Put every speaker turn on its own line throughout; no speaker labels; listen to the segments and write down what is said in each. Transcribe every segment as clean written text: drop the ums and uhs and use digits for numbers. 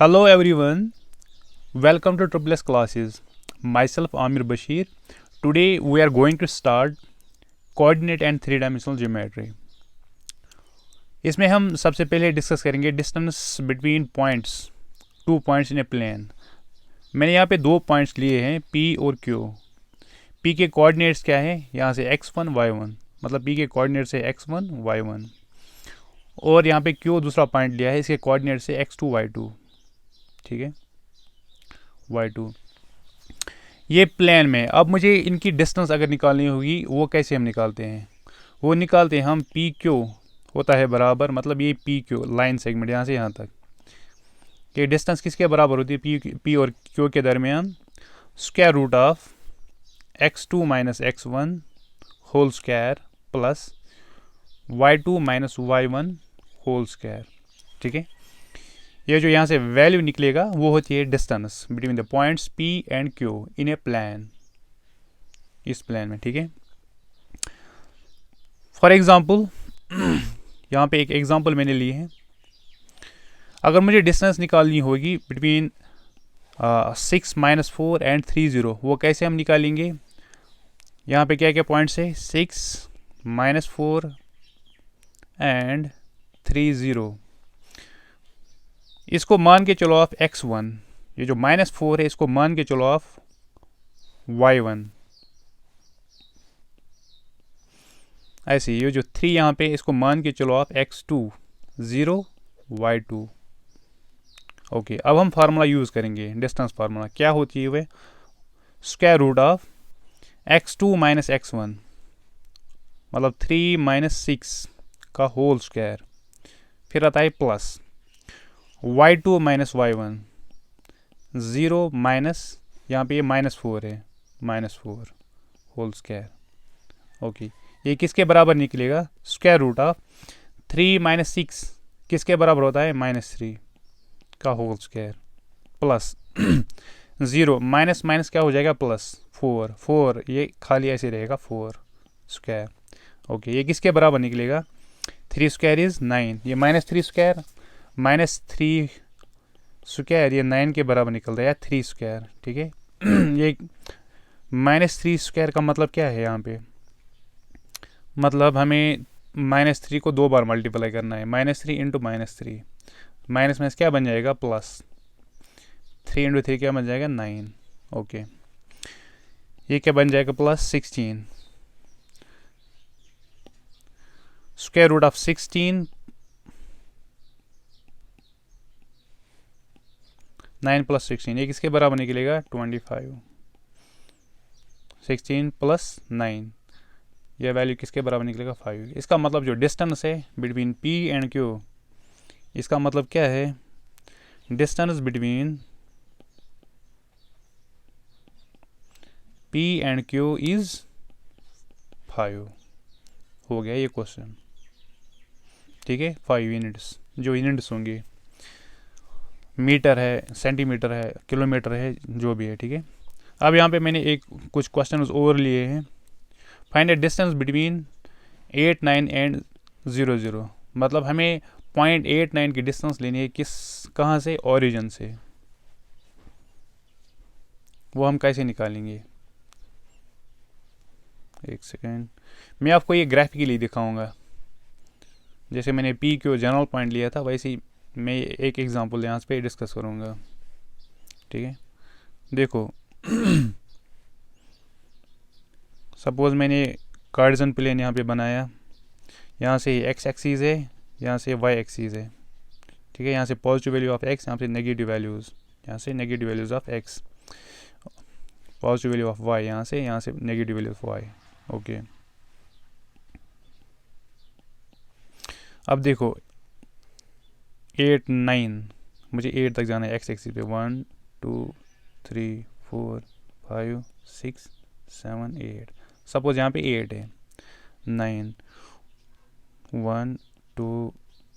Hello everyone, welcome to Triple S classes. Myself Amir Bashir. Today we are going to start coordinate and three dimensional geometry. इसमें हम सबसे पहले discuss करेंगे distance between points, two points in a plane. मैंने यहाँ पे दो points लिए हैं P और Q. P के कोऑर्डिनेट्स क्या है, यहाँ से x1 y1, मतलब P के कोऑर्डिनेट्स है x1 y1, और यहाँ पे Q दूसरा पॉइंट लिया है, इसके कोऑर्डिनेट्स है x2 y2. ठीक है, y2. ये प्लेन में अब मुझे इनकी डिस्टेंस अगर निकालनी होगी, वो कैसे हम निकालते हैं, वो निकालते हैं हम पी क्यू होता है बराबर, मतलब ये पी क्यू लाइन सेगमेंट यहाँ से यहाँ तक कि डिस्टेंस किसके बराबर होती है, पी और क्यू के दरमियान square root of x2 minus x1 whole square plus y2 minus y1 whole square. ठीक है, ये जो यहाँ से वैल्यू निकलेगा वो होती है distance between the points P and Q in a plane, इस प्लेन में. ठीक है, फॉर एग्जांपल यहाँ पे एक एग्जांपल मैंने ली है. अगर मुझे डिस्टेंस निकालनी होगी बिटवीन 6 माइनस 4 एंड 3 0, वो कैसे हम निकालेंगे. यहाँ पे क्या क्या पॉइंट्स है, 6 माइनस 4 एंड 3 0. इसको मान के चलो आप x1, ये जो माइनस 4 है इसको मान के चलो आप y1. ऐसे ये जो 3 यहाँ पे इसको मान के चलो आप x2 0 y2. ओके, अब हम फार्मूला यूज़ करेंगे, डिस्टेंस फार्मूला. क्या होती है वह, square root of x2 minus x1, मतलब 3 माइनस 6 का होल स्क्वायर, फिर आता है plus y2 minus y1 0 minus, यहाँ पे ये माइनस 4 है, माइनस 4 होल स्क्वायर. ओके, ये किसके बराबर निकलेगा, स्क्वायर रूट ऑफ 3 माइनस 6 किसके बराबर होता है, माइनस 3 का whole square plus 0 minus minus क्या हो जाएगा, प्लस 4 4, ये खाली ऐसे रहेगा 4 स्क्वायर. ओके, ये किसके बराबर निकलेगा, 3 स्क्वायर इज 9, ये माइनस 3 स्क्वायर माइनस 3 स्क्वायर, ये 9 के बराबर निकल रहा है 3 स्क्वायर. ठीक है, ये माइनस 3 स्क्वायर का मतलब क्या है, यहाँ पे मतलब हमें माइनस 3 को 2 बार मल्टीप्लाई करना है, minus 3 into minus 3, minus minus क्या बन जाएगा, प्लस 3 इंटू 3 क्या बन जाएगा, 9. ओके, ये क्या बन जाएगा, plus 16. Square root of 16 9 plus 16, ये किसके बराबर निकलेगा, 25. 16 प्लस 9, यह वैल्यू किसके बराबर निकलेगा, 5. इसका मतलब जो डिस्टेंस है बिटवीन P एंड Q, इसका मतलब क्या है, distance between P and Q is 5. हो गया ये क्वेश्चन. ठीक है, 5 यूनिट्स, जो यूनिट्स होंगी, मीटर है, सेंटीमीटर है, किलोमीटर है, जो भी है. ठीक है, अब यहाँ पे मैंने एक कुछ क्वेश्चन और लिए हैं. Find the distance between 8 9 and 0 0, मतलब हमें पॉइंट 8 9 की डिस्टेंस लेनी है, किस कहाँ से, ओरिजिन से. वो हम कैसे निकालेंगे, एक सेकेंड, मैं आपको ये ग्राफिकली दिखाऊंगा. जैसे मैंने P क्यू जनरल पॉइंट लिया था, वैसे ही मैं एक एग्जांपल यहाँ पे डिस्कस करूँगा. ठीक है, देखो सपोज मैंने कार्टेशियन प्लेन यहाँ पे बनाया, यहाँ से x एक्सीज है, यहाँ से y एक्सीज है. ठीक है, यहाँ से पॉजिटिव वैल्यू ऑफ x, यहाँ से नेगेटिव वैल्यूज़, यहाँ से negative values of x, positive value of y, यहाँ से negative value of y. Okay, अब देखो 8 9, मुझे 8 तक जाना है x एक्सिस पे, 1 2 3 4 5 6 7 8. सपोज यहाँ पे 8 है, 9 1 2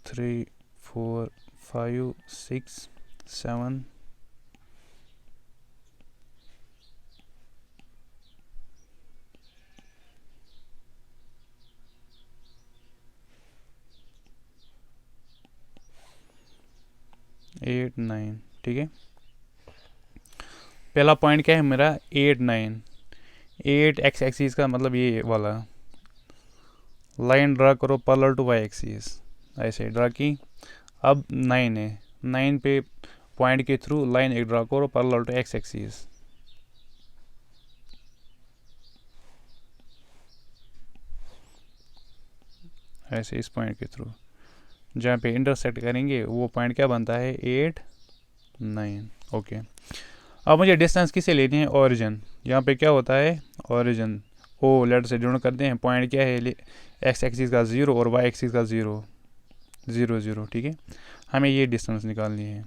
3 4 5 6 7 8 9 ठीक है। पहला पॉइंट क्या है मेरा 8 9, 8 एक्स एक्सिस का मतलब ये वाला लाइन ड्रा करो पैरेलल टू वाई एक्सिस, ऐसे ड्रा की। अब 9 है, 9 पे पॉइंट के थ्रू लाइन एक ड्रा करो पैरेलल टू एक्स एक्सिस, ऐसे इस पॉइंट के थ्रू जहाँ पे इंटरसेक्ट करेंगे वो पॉइंट क्या बनता है 8 9। ओके, अब मुझे डिस्टेंस किसे लेनी है, ओरिजिन। यहाँ पे क्या होता है ओरिजिन ओ लेटर से जुड़ करते हैं, पॉइंट क्या है एक्स एक्सिस का 0 और वाई एक्सिस का 0 0 0, ठीक है। हमें ये डिस्टेंस निकालनी है,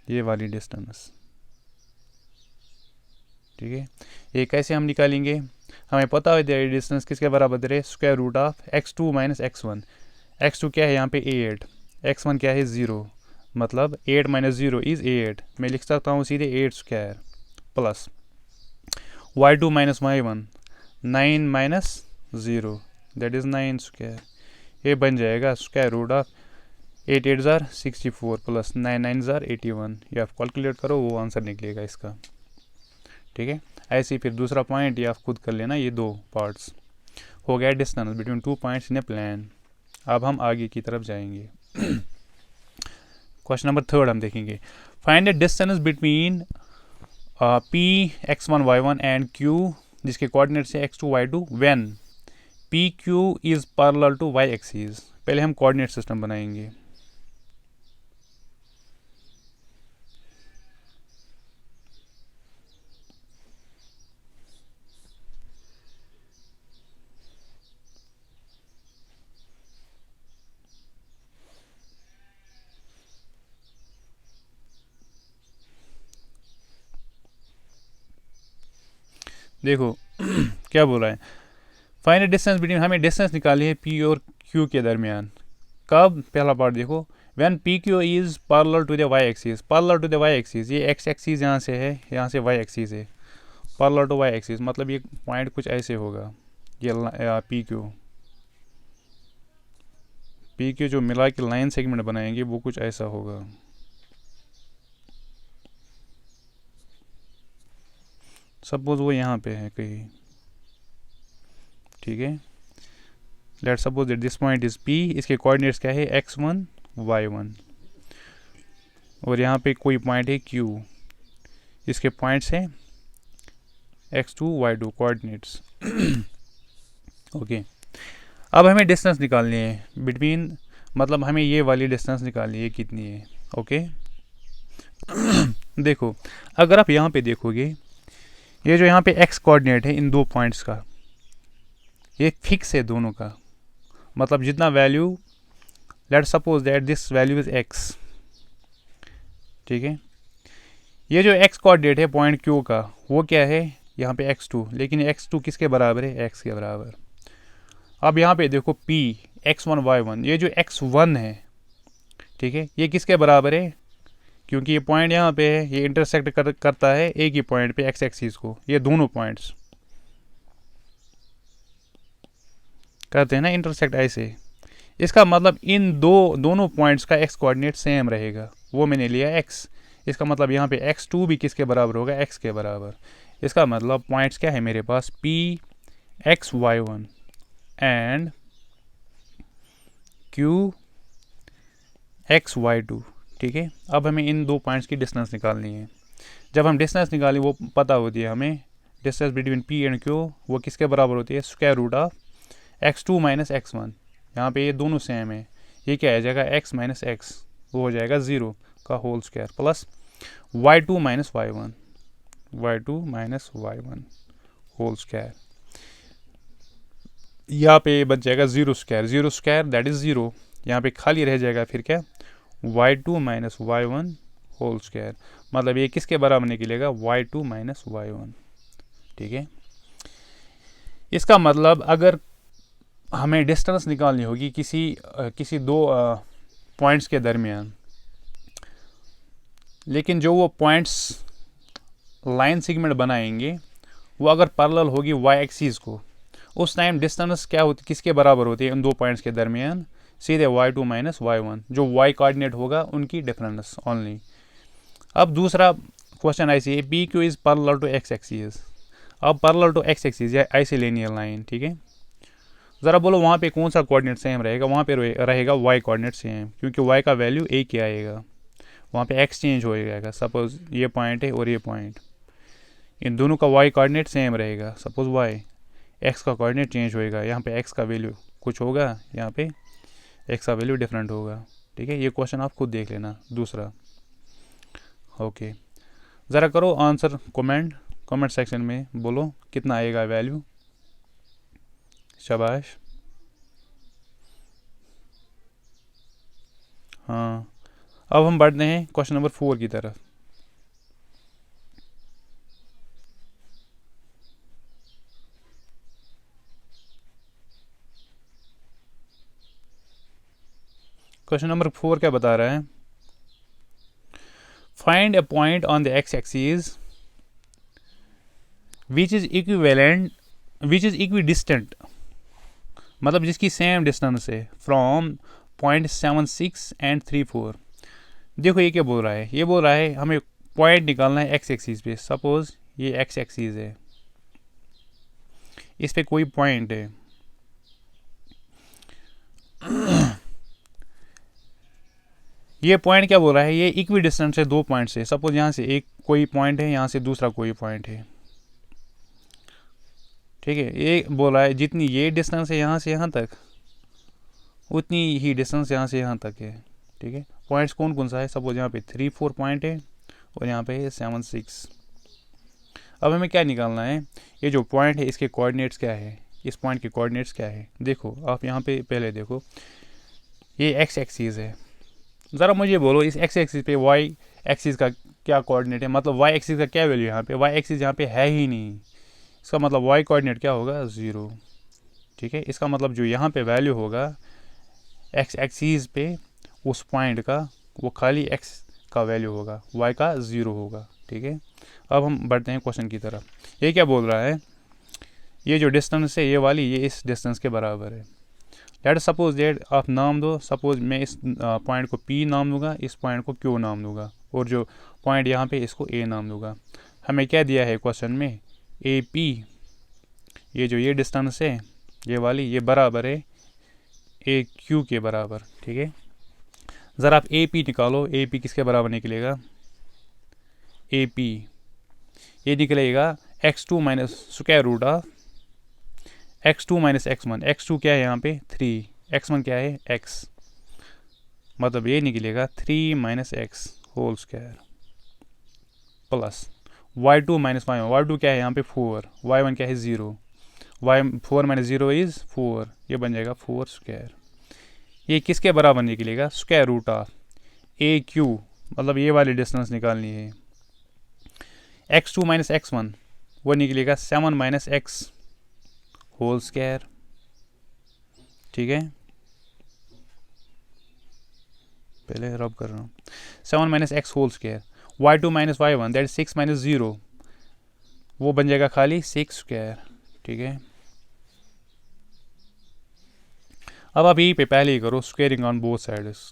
ये वाली डिस्टेंस, ठीक है। ये कैसे हम निकालेंगे, हमें पता है डिस्टेंस किसके बराबर है, square root of x2 minus x1। x2 क्या है यहाँ पे 8, x1 क्या है 0, मतलब 8 माइनस 0 इज़ 8। मैं लिख सकता हूँ सीधे 8 square plus y2 minus y1 9 minus 0 that is 9 square. ये बन जाएगा स्क्वायर रूट ऑफ 8 8 ज़ार 64 प्लस 9 9 ज़ार 81। ये आप कैलकुलेट करो, वो आंसर निकलेगा इसका, ठीक है। ऐसे ही फिर दूसरा पॉइंट ये आप खुद कर लेना, ये दो पार्ट्स हो गया distance between two points in A plan. अब हम आगे की तरफ जाएंगे। क्वेश्चन नंबर 3 हम देखेंगे, find the distance between P x1 y1 and q जिसके कोऑर्डिनेट्स है x2 y2 when P Q is parallel to y axis. पहले हम कोऑर्डिनेट सिस्टम बनाएंगे। देखो क्या बोला है, फाइंड डिस्टेंस बिटवीन, हमें डिस्टेंस निकाली है पी और क्यू के दरमियान। कब, पहला पार्ट देखो, when P Q is parallel to the y axis. Parallel to the y axis, ये एक्स एक्सिस यहाँ से है, यहाँ से वाई एक्सिस है, पैरेलल टू वाई एक्सिस मतलब ये पॉइंट कुछ ऐसे होगा। ये पी क्यू जो मिला के लाइन सेगमेंट बनाएंगे वो कुछ ऐसा होगा। सपोज वो यहाँ पे है कहीं, ठीक है। Let suppose that this point is P, इसके कोऑर्डिनेट्स क्या है x1 y1, और यहाँ पे कोई पॉइंट है q, इसके पॉइंट्स हैं x2 y2 कोऑर्डिनेट्स। ओके, अब हमें डिस्टेंस निकालनी है बिटवीन, मतलब हमें ये वाली डिस्टेंस निकालनी है कितनी है। ओके देखो, अगर आप यहाँ पे देखोगे, ये जो यहाँ पे x कोऑर्डिनेट है इन दो पॉइंट्स का, ये फिक्स है दोनों का, मतलब जितना value, let suppose that this value is x, ठीक है। ये जो x कोऑर्डिनेट है पॉइंट q का वो क्या है यहाँ पे x2, लेकिन x2 किसके बराबर है, x के बराबर। अब यहाँ पे देखो p x1 y1, ये जो x1 है, ठीक है, ये किसके बराबर है, क्योंकि ये पॉइंट यहाँ पे है, ये इंटरसेक्ट करता है एक ही पॉइंट पे x एक्सिस को, ये दोनों पॉइंट्स करते हैं ना इंटरसेक्ट ऐसे। इसका मतलब इन दोनों पॉइंट्स का x कोऑर्डिनेट सेम रहेगा, वो मैंने लिया x। इसका मतलब यहाँ पे x2 भी किसके बराबर होगा, x के बराबर। इसका मतलब पॉइंट्स क्या है मेरे पास, p x y1 and q x y2, ठीक है। अब हमें इन दो पॉइंट्स की डिस्टेंस निकालनी है। जब हम डिस्टेंस निकालें वो पता होती है हमें, distance between p and q वो किसके बराबर होती है, square root of x2 minus x1। यहाँ पे ये दोनों सेम है, ये क्या आ जाएगा x माइनस x, वो हो जाएगा 0 का whole square plus y2 minus y1, y2 minus y1 whole square. यहाँ पे बच जाएगा 0 स्क्वायर, 0 स्क्वायर दैट इज 0, यहाँ पे खाली रह जाएगा फिर क्या, y2 minus y1 whole square, मतलब ये किसके बराबर निकलेगा, y2 माइनस y1, ठीक है। इसका मतलब अगर हमें डिस्टेंस निकालनी होगी किसी दो पॉइंट्स के दरमियान, लेकिन जो वो पॉइंट्स लाइन सेगमेंट बनाएंगे वो अगर पैरेलल होगी वाई एक्सिस को, उस टाइम डिस्टेंस क्या होती, किसके बराबर होती है उन दो पॉइंट्स के दरमियान, सीधे y2 माइनस y1, जो y कोऑर्डिनेट होगा उनकी डिफरेंस ओनली। अब दूसरा क्वेश्चन ऐसे है, P Q is parallel to x axis. अब पैरेलल टू एक्स एक्सिस या ऐसे लेनी है लाइन, ठीक है। ज़रा बोलो वहाँ पे कौन सा कोऑर्डिनेट सेम रहेगा, वहाँ पे रहेगा y कोऑर्डिनेट सेम, क्योंकि y का वैल्यू एक ही आएगा, वहाँ पे x चेंज हो जाएगा। सपोज ये पॉइंट है और ये पॉइंट, इन दोनों का y कोऑर्डिनेट सेम रहेगा। सपोज y, x का कोऑर्डिनेट चेंज होएगा, यहाँ पे x का वैल्यू कुछ होगा, यहाँ पे x का वैल्यू डिफरेंट होगा, ठीक है। ये क्वेश्चन आप खुद देख लेना दूसरा। ओके, ज़रा करो आंसर कमेंट सेक्शन में, बोलो कितना आएगा वैल्यू। शाबाश। हाँ, अब हम बढ़ते हैं क्वेश्चन नंबर 4 की तरफ। क्वेश्चन नंबर 4 क्या बता रहा है, find a point on the x axis which is equidistant, मतलब जिसकी सेम डिस्टेंस है फ्रॉम 0.76 एंड 34। देखो ये क्या बोल रहा है, ये बोल रहा है हमें पॉइंट निकालना है एक्स एक्सिस पे। सपोज ये एक्स एक्सिस है, इस पे कोई पॉइंट है, ये पॉइंट क्या बोल रहा है, ये इक्वी डिस्टेंस है दो पॉइंट से। सपोज यहाँ से एक कोई पॉइंट है, यहाँ से दूसरा कोई पॉइंट है, ठीक है। ये बोल रहा है जितनी ये डिस्टेंस है यहाँ से यहाँ तक, उतनी ही डिस्टेंस यहाँ से यहाँ तक है, ठीक है। पॉइंट्स कौन कौन सा है, सपोज यहाँ पे 3-4 पॉइंट है और यहाँ पे 7-6। अब हमें क्या निकालना है, ये जो पॉइंट है इसके कोऑर्डिनेट्स क्या है, इस पॉइंट के कोऑर्डिनेट्स क्या है। देखो आप यहाँ पे पहले देखो, ये एक्स एक्सिस है, ज़रा मुझे बोलो इस एक्स एक्सिस पे वाई एक्सिस का क्या कोऑर्डिनेट है, मतलब वाई एक्सिस का क्या वैल्यू यहाँ पे, वाई एक्सिस यहाँ पे है ही नहीं, इसका मतलब वाई कोऑर्डिनेट क्या होगा, 0, ठीक है। इसका मतलब जो यहाँ पे वैल्यू होगा एक्स एक्सिस पे उस पॉइंट का, वो खाली एक्स का वैल्यू होगा, वाई का 0 होगा, ठीक है। अब हम बढ़ते हैं क्वेश्चन की तरफ। ये क्या बोल रहा है, ये जो डिस्टेंस है ये वाली, ये इस डिस्टेंस के बराबर है। लेट सपोज डेट आप नाम दो, सपोज मैं इस पॉइंट को P नाम दूंगा, इस पॉइंट को Q नाम दूंगा, और जो पॉइंट यहाँ पे इसको A नाम दूंगा। हमें क्या दिया है क्वेश्चन में, AP, ये जो ये डिस्टेंस है ये वाली, ये बराबर है AQ के बराबर, ठीक है। ज़रा आप AP निकालो, AP किसके बराबर निकलेगा, AP ये निकलेगा x2 minus square root of x2 minus x1। x2 क्या है यहाँ पे 3, x1 क्या है x, मतलब ये निकलेगा 3 minus x whole square plus y2 minus y1। y2 क्या है यहाँ पे 4, y1 क्या है 0, 4 माइनस 0 इज़ 4, ये बन जाएगा 4 स्क्वायर। ये किसके बराबर निकलेगा, स्क्वायर रूट ऑफ AQ, मतलब ये वाली डिस्टेंस निकालनी है। x2 माइनस x1 वो निकलेगा 7 माइनस x होल स्क्वायर, ठीक है। पहले रब कर रहा हूँ, 7 minus x whole square, y2 minus y1 that 6 minus 0, वो बन जाएगा खाली 6 स्क्वायर, ठीक है। अब आप यहीं पे पहले ही करो स्क्वेयरिंग ऑन बोथ साइड्स।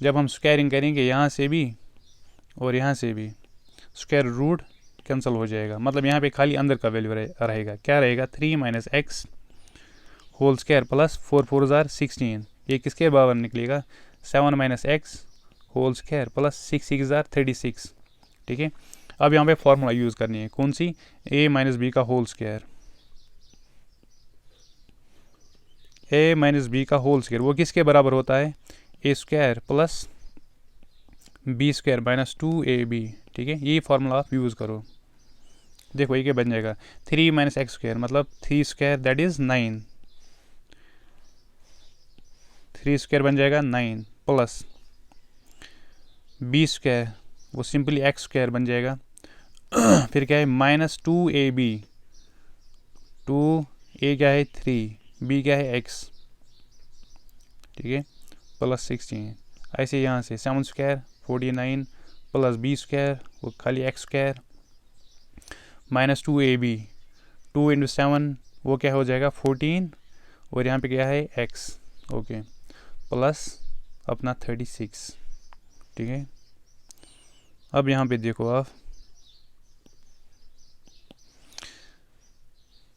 जब हम स्क्वेयरिंग करेंगे यहाँ से भी और यहाँ से भी, स्क्वायर रूट कैंसिल हो जाएगा, मतलब यहाँ पे खाली अंदर का वैल्यू रहेगा, क्या रहेगा 3 minus x whole square plus 4 4 16, ये किसके बराबर निकलेगा 7 minus x whole square plus 6 6 36, ठीक है। अब यहाँ पे फॉर्मूला यूज़ करनी है, कौन सी, a माइनस बी का whole square, a minus b का होल स्क्वायर वो किसके बराबर होता है, a square plus b square minus 2ab, ठीक है। यही फार्मूला आप यूज़ करो। देखो ये क्या बन जाएगा, 3 माइनस एक्स स्क्वायर मतलब 3 स्क्वायर दैट इज़ 9, 3 स्क्वायर बन जाएगा 9 प्लस b स्क्वायर वो सिंपली एक्स स्क्वायर बन जाएगा फिर क्या है माइनस 2ab, 2a क्या है 3, b क्या है x, ठीक है, प्लस 16। ऐसे यहाँ से 7 स्क्वायर 49 प्लस b स्क्वायर वो खाली x square minus 2ab, 2 into 7 वो क्या हो जाएगा 14 और यहाँ पे क्या है x, ओके, प्लस अपना 36, ठीक है। अब यहाँ पे देखो आप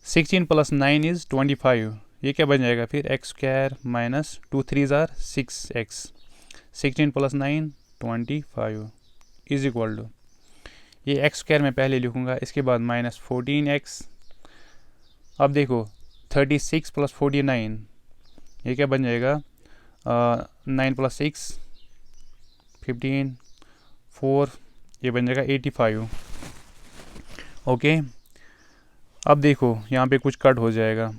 16 प्लस 9 इज़ 25, ये क्या बन जाएगा फिर एक्स स्क्वायर माइनस 2 3 ज़ार 6x, 16 plus 9 25 is equal to, ये एक्स स्क्वायर मैं पहले लिखूँगा, इसके बाद माइनस 14x। अब देखो 36 प्लस 49, ये क्या बन जाएगा 9 प्लस 6 15 4, ये बन जाएगा 85, ओके। अब देखो यहाँ पे कुछ कट हो जाएगा,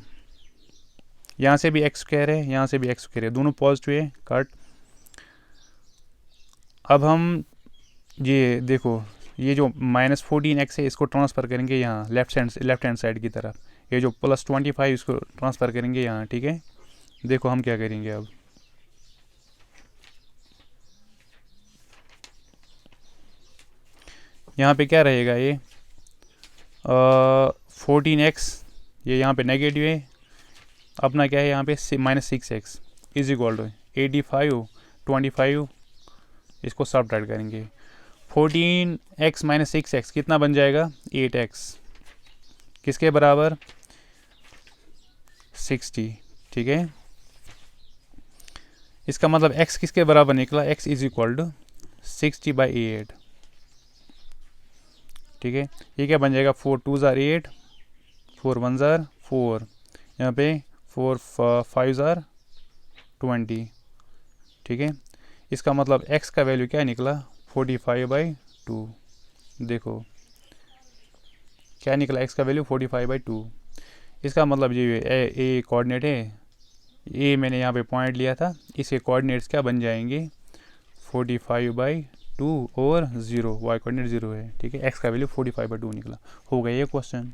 यहाँ से भी एक्स स्क्वायर है, यहाँ से भी एक्स स्क्वायर है, दोनों पॉजिटिव है, कट। अब हम ये देखो ये जो माइनस 14x है इसको ट्रांसफ़र करेंगे यहाँ लेफ्ट हैंड साइड की तरफ, ये जो प्लस 25 इसको ट्रांसफ़र करेंगे यहाँ, ठीक है। देखो हम क्या करेंगे अब, यहाँ पे क्या रहेगा ये 14x, ये यहाँ पे नेगेटिव है, अपना क्या है यहाँ पे minus 6x is equal to 85 25, इसको सब्ट्रैक्ट करेंगे। 14x माइनस 6x कितना बन जाएगा 8x, किसके बराबर 60, ठीक है। इसका मतलब x किसके बराबर निकला, x इज इक्वल टू 60/8, ठीक है। ये क्या बन जाएगा 4 2 ज़ार 8, 4 1 ज़ार 4, यहाँ पे 4 5 ज़ार 20, ठीक है। इसका मतलब x का वैल्यू क्या निकला 45/2, देखो क्या निकला x का वैल्यू 45/2। इसका मतलब ये ए कोऑर्डिनेट है, ये मैंने यहाँ पे पॉइंट लिया था, इसके कोऑर्डिनेट्स क्या बन जाएंगे 45/2 और 0, y कोऑर्डिनेट 0 है, ठीक है। x का वैल्यू 45/2 निकला, हो गया ये क्वेश्चन,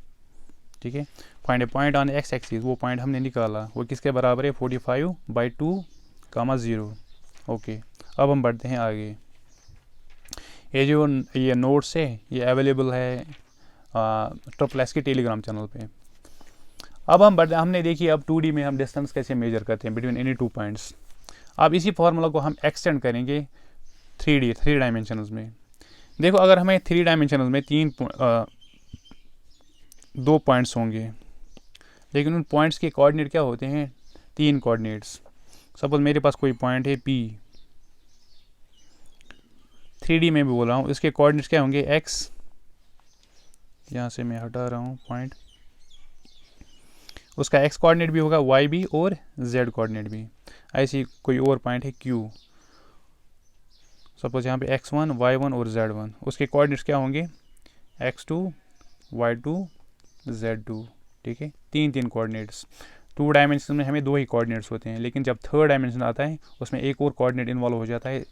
ठीक है। Find A point on x axis, वो पॉइंट हमने निकाला, वो किसके बराबर है 45/2, 0, ओके। अब हम बढ़ते हैं आगे, ये जो ये नोट्स है ये अवेलेबल है SSS के टेलीग्राम चैनल पे। अब हमने देखी अब 2D में हम डिस्टेंस कैसे मेजर करते हैं बिटवीन एनी 2 पॉइंट्स। अब इसी फार्मूला को हम एक्सटेंड करेंगे 3 डायमेंशनल्स में। देखो अगर हमें 3 डायमेंशनल्स में 2 पॉइंट्स होंगे, लेकिन उन पॉइंट्स के कोऑर्डिनेट क्या होते हैं 3 कोऑर्डिनेट्स। सपोज मेरे पास कोई पॉइंट है P, 3D में भी बोल रहा हूँ, इसके कोऑर्डिनेट्स क्या होंगे x, यहाँ से मैं हटा रहा हूँ पॉइंट, उसका x कोऑर्डिनेट भी होगा, y भी और z कोऑर्डिनेट भी। ऐसी कोई और पॉइंट है Q, सपोज यहाँ पे x1 y1 और z1, उसके कोऑर्डिनेट्स क्या होंगे x2 y2 z2, ठीक है। 3 कोऑर्डिनेट्स। 2 डायमेंशन में हमें 2 ही कोऑर्डिनेट्स होते हैं, लेकिन जब 3rd डायमेंशन आता है उसमें एक और कोऑर्डिनेट इन्वॉल्व हो जाता है,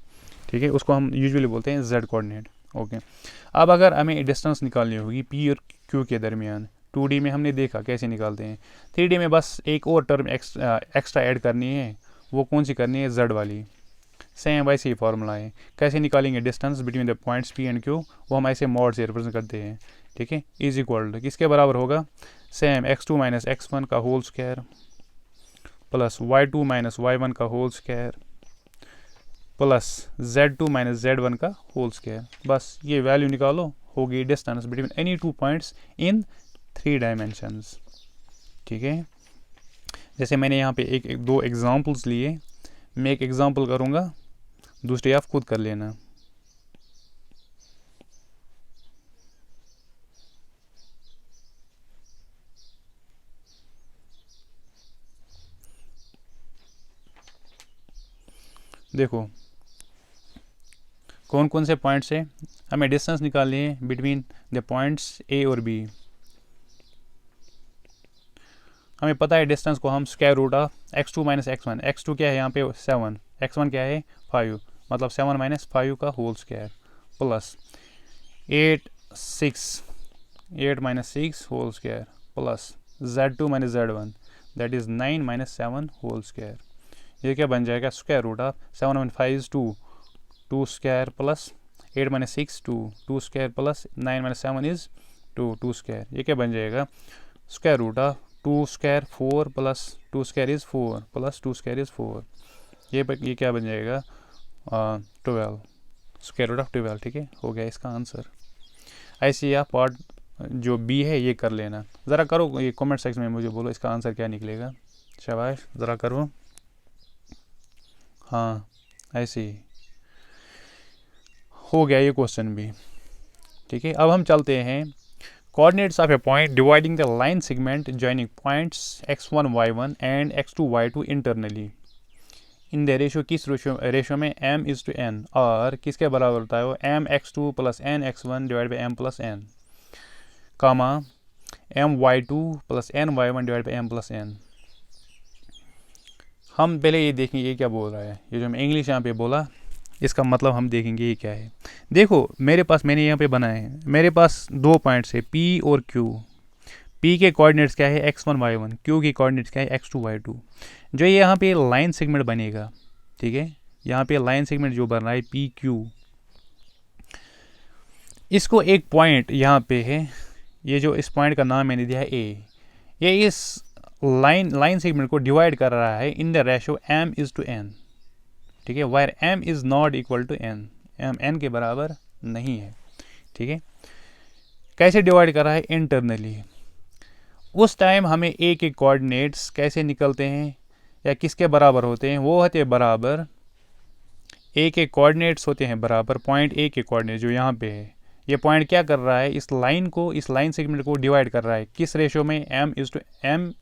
ठीक है। उसको हम यूजुअली बोलते हैं z कोऑर्डिनेट, ओके। अब अगर हमें डिस्टेंस निकालनी होगी P और Q के दरमियान, 2D में हमने देखा कैसे निकालते हैं, 3D में बस एक और टर्म एक्स्ट्रा ऐड करनी है, वो कौन सी करनी है z वाली। सेम वैसे ही फॉर्मूला है, कैसे निकालेंगे distance between the points P and Q, वो हम ऐसे मॉड से रिप्रेजेंट करते हैं, ठीक है। इज इक्वल टू किसके बराबर होगा, सेम x2 माइनस x1 का whole square plus y2 minus y1 का whole square plus z2 minus z1 का होल स्क्वायर। बस ये वैल्यू निकालो, होगी distance between any 2 points in 3 dimensions, ठीक है। जैसे मैंने यहाँ पे एक 2 एग्जांपल्स लिए, मैं एक एग्जांपल करूँगा, दूसरी आप खुद कर लेना। देखो कौन कौन से पॉइंट्स है, हमें डिस्टेंस निकालनी है बिटवीन द पॉइंट्स A और B। हमें पता है डिस्टेंस को हम square root of x2 minus x1, x2 क्या है यहाँ पे 7, x1 क्या है 5, मतलब 7 माइनस 5 का whole square plus 8 minus 6 whole square plus z2 minus z1 that is 9 minus 7 whole square. ये क्या बन जाएगा square root of 7 minus 5 is 2 square plus 8 minus 6 2 square plus 9 minus 7 is 2 square. ये क्या बन जाएगा square root of 2 square 4 plus 2 square is 4 plus 2 square is 4, ये क्या बन जाएगा 12 स्क्वायर रूट ऑफ 12। ठीक है, हो गया इसका आंसर। ऐसे ही आप पार्ट जो बी है ये कर लेना। ज़रा करो ये कमेंट सेक्शन में मुझे बोलो इसका आंसर क्या निकलेगा। शाबाश, ज़रा करो। हाँ, ऐसे ही हो गया ये क्वेश्चन भी। ठीक है, अब हम चलते हैं coordinates of A point dividing the line segment joining points x1 y1 and x2 y2 internally in the ratio. किस रेशो में m/n, और किसके बराबर होता है वो m(x2 + n(x1) divide by m+n, comma m(y2 + n(y1) divide by m+n। हम पहले ये देखेंगे ये क्या बोल रहा है। ये जो मैं इंग्लिश यहाँ पे बोला इसका मतलब हम देखेंगे ये क्या है। देखो मैंने यहाँ पे बनाए हैं, मेरे पास 2 पॉइंट्स है P और Q। P के कोऑर्डिनेट्स क्या है x1 y1, Q के कोऑर्डिनेट्स क्या है x2 y2। जो ये यहाँ पे लाइन सेगमेंट बनेगा, ठीक है, यहाँ पे लाइन सेगमेंट जो बन रहा है PQ, इसको एक पॉइंट यहाँ पे है, ये जो इस पॉइंट का नाम मैंने दिया है A, ये इस लाइन सेगमेंट को डिवाइड कर रहा है इन द रेशो m/n। ठीक है, where m is not equal to n, m n के बराबर नहीं है। ठीक है, कैसे डिवाइड कर रहा है इंटरनली। उस टाइम हमें a के कोऑर्डिनेट्स कैसे निकलते हैं या किसके बराबर होते हैं, वो होते हैं बराबर a के कोऑर्डिनेट्स होते हैं बराबर पॉइंट a के कोऑर्डिनेट जो यहाँ पे है। ये पॉइंट क्या कर रहा है, इस लाइन सेगमेंट को डिवाइड कर रहा है किस रेशो में, m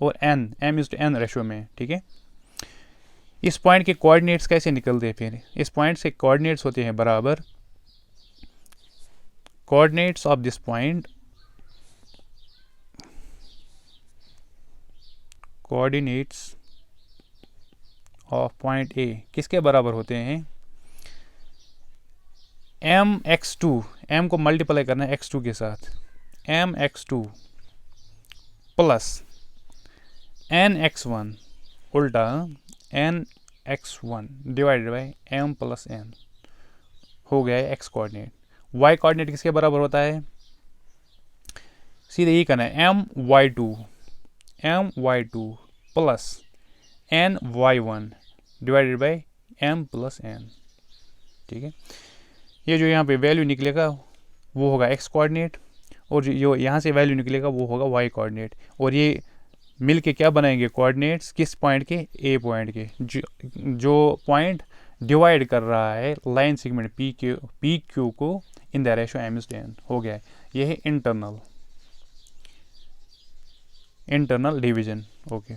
और n रेशो में। ठीक है, इस पॉइंट के कोऑर्डिनेट्स कैसे निकलते हैं फिर, इस पॉइंट से कोऑर्डिनेट्स होते हैं बराबर coordinates of this point, coordinates of point ए किसके बराबर होते हैं m(x2), m को मल्टीप्लाई करना है x2 के साथ, m(x2) प्लस n(x1) उल्टा n(x1) डिवाइडेड बाई m+n हो गया है x कोऑर्डिनेट। y कोऑर्डिनेट किसके बराबर होता है, सीधे यही करना है m(y2) plus n(y1) divided by m+n। ठीक है, ये जो यहाँ पे वैल्यू निकलेगा वो होगा x कोऑर्डिनेट, और जो यहाँ से वैल्यू निकलेगा वो होगा y कोऑर्डिनेट, और ये मिल के क्या बनाएंगे कोऑर्डिनेट्स किस पॉइंट के, a पॉइंट के, जो पॉइंट डिवाइड कर रहा है लाइन सेगमेंट PQ को इन द रेशो m/n हो गया है। ये है इंटरनल डिवीजन। ओके,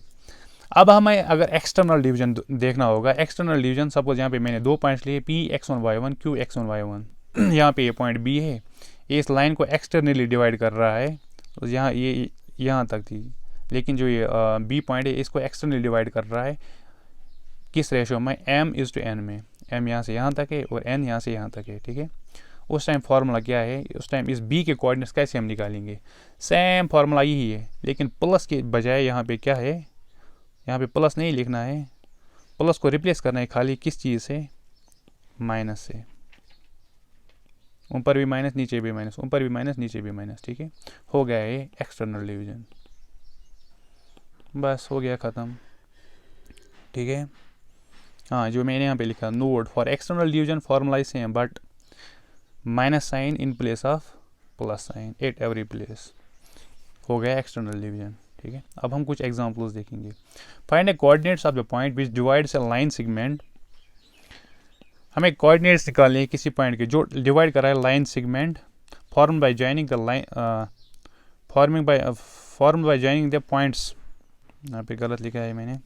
अब हमें अगर एक्सटर्नल डिवीजन देखना होगा, एक्सटर्नल डिवीजन सपोज यहाँ पे मैंने 2 पॉइंट्स लिए P(x1 y1) Q(x1 y1), यहाँ पे ये पॉइंट B है, ये इस लाइन को एक्सटर्नली डिवाइड कर रहा है, तो यहाँ ये यहाँ तक थी, लेकिन जो ये B पॉइंट है इसको एक्सटर्नली डिवाइड कर रहा है किस रेशो में, m/n में। m यहाँ से यहाँ तक है और n यहाँ से यहाँ तक है। ठीक है, उस टाइम फार्मूला क्या है, उस टाइम इस B के कोऑर्डिनेट्स कैसे हम निकालेंगे, सेम फार्मूला यही है, लेकिन प्लस के बजाय यहाँ पे क्या है, यहाँ पे प्लस नहीं लिखना है, प्लस को रिप्लेस करना है खाली किस चीज़ से, माइनस से। ऊपर भी माइनस नीचे भी माइनस, ऊपर भी माइनस नीचे भी माइनस। ठीक है, हो गया है एक्सटर्नल डिवीजन, बस हो गया ख़त्म। ठीक है, हाँ, जो मैंने यहाँ पे लिखा note for external division formula is same but minus sign in place of plus sign at every place, हो गया एक्सटर्नल डिवीजन। ठीक है, अब हम कुछ एग्जांपल्स देखेंगे। Find the coordinates of the point which divides a line segment. हमें coordinates निकालने हैं किसी पॉइंट के जो डिवाइड कर रहा है line segment, form by joining the line form by joining the points. यहाँ पे गलत लिखा है मैंने,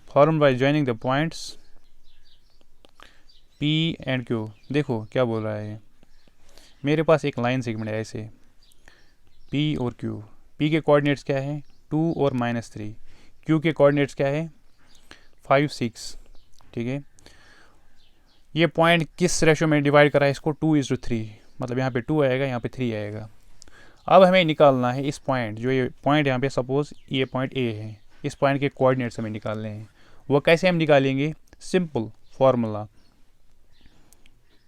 form by joining the points P and Q। देखो क्या बोल रहा है, मेरे पास एक लाइन सेगमेंट है ऐसे P और Q। P के कोऑर्डिनेट्स क्या है 2 और -3, Q के कोऑर्डिनेट्स क्या है 5 6। ठीक है, ये पॉइंट किस रेशो में डिवाइड करा है इसको, 2:3, मतलब यहाँ पे 2 आएगा, यहाँ पे 3 आएगा। अब हमें निकालना है इस पॉइंट, जो ये पॉइंट यहाँ पे सपोज ये पॉइंट A है, इस पॉइंट के कोऑर्डिनेट्स हमें निकालने हैं। वो कैसे हम निकालेंगे, simple formula,